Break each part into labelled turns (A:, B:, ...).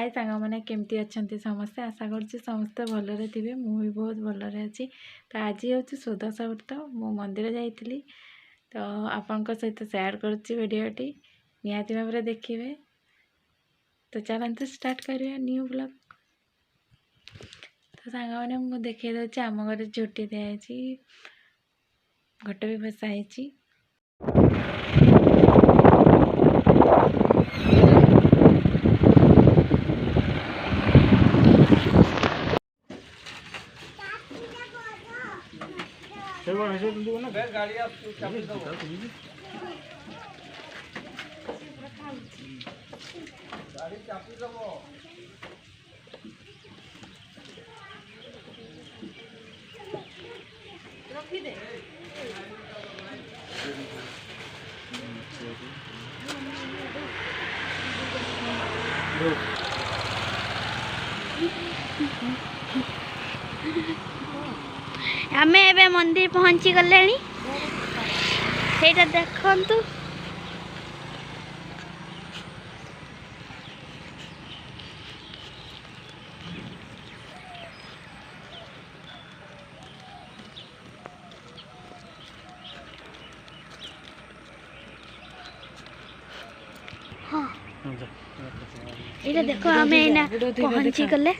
A: हाय सांग मैंने केमती अच्छा समस्ते आशा करुँच समस्ते भलरे थे मुझे बहुत भलरे अच्छी। तो आज हूँ सुदशा व्रत मो मंदिर जाइली तो आपण सहित सेयार करुच्ची भिडटी निहाती भाव में देखिए। तो चलते स्टार्ट करिए न्यू ब्लॉग। तो सांग मैंने मुझे देखी दूसरी आम घर झोटी दिखाई घट भी बसाई।
B: गाड़ी आप चाबी दो गाड़ी चाबी दो
A: रखी दे
C: आमे एबे मंदिर पहुंची गलेनी सेटा देखंतु। हाँ एटा देखो आमे एना पहुंची गले।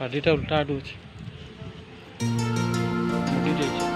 B: गाड़ीटा उल्टा आडू अच्छे मुड़ी जाइए।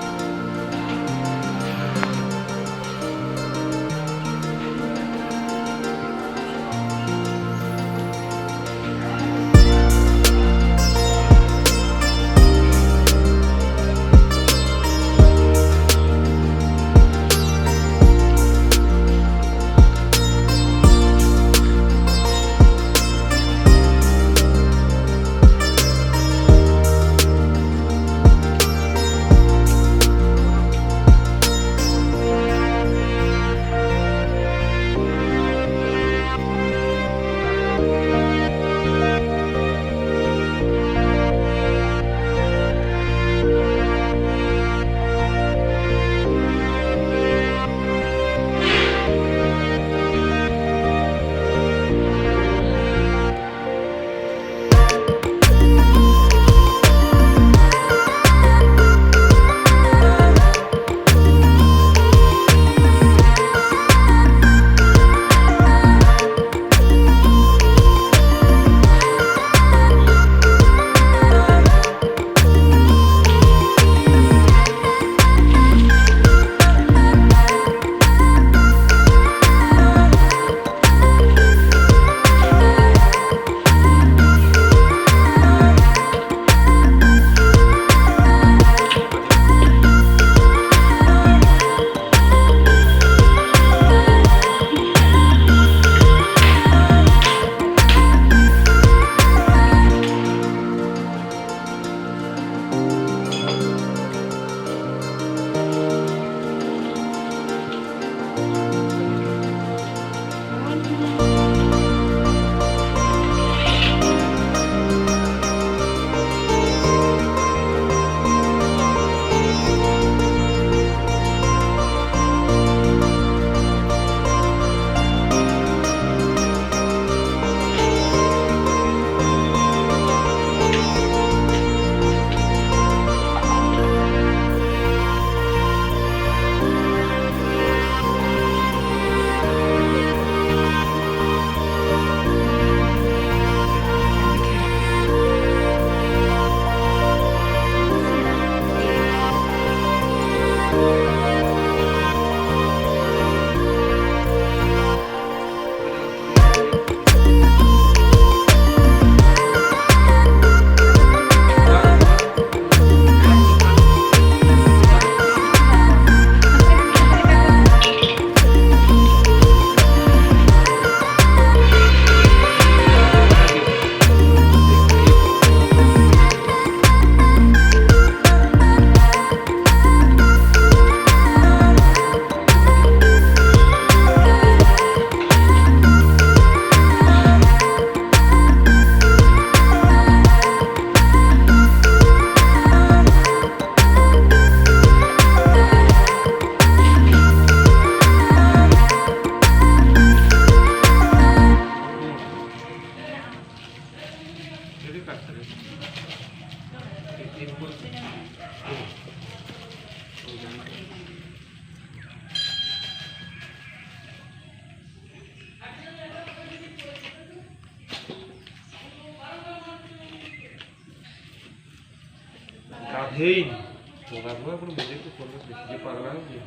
B: ଗାଧେଇନି ଗାଧୁଆ ଆପଣ ବୁଝେଇକି ଫୋନ ଦେଖିକି ପାଗଳା ହେଉଛି।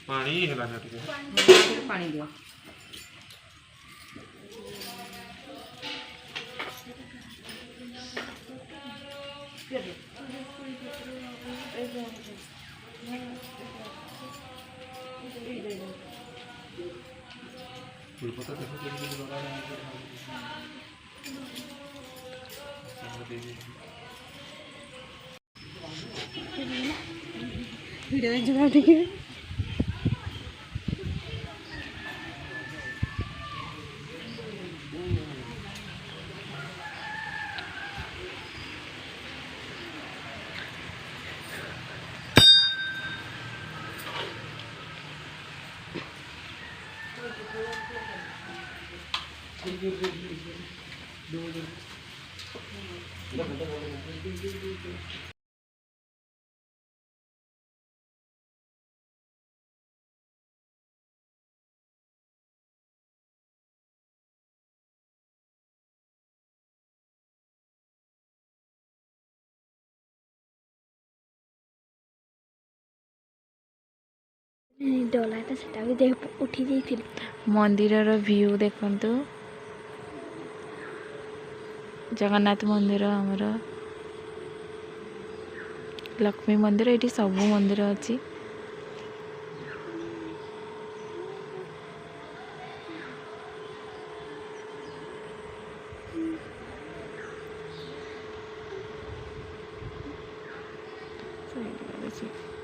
B: ପାଣି ହେଲା ନା ଟିକେ
A: ପାଣି ଦିଅ।
B: ଫୁଲପତ୍ର ଦେଖ କେମିତି ଲଗା
C: ଭିଡ଼ିଓ ଯିବା ଟିକେ ଡଲାଟା ସେଟା ବି ଉଠି ଯାଇଥିଲି।
A: ମନ୍ଦିରର ଭିୟୁ ଦେଖନ୍ତୁ। ଜଗନ୍ନାଥ ମନ୍ଦିର, ଆମର ଲକ୍ଷ୍ମୀ ମନ୍ଦିର, ଏଠି ସବୁ ମନ୍ଦିର ଅଛି। ସେଇଠି ଅଛି।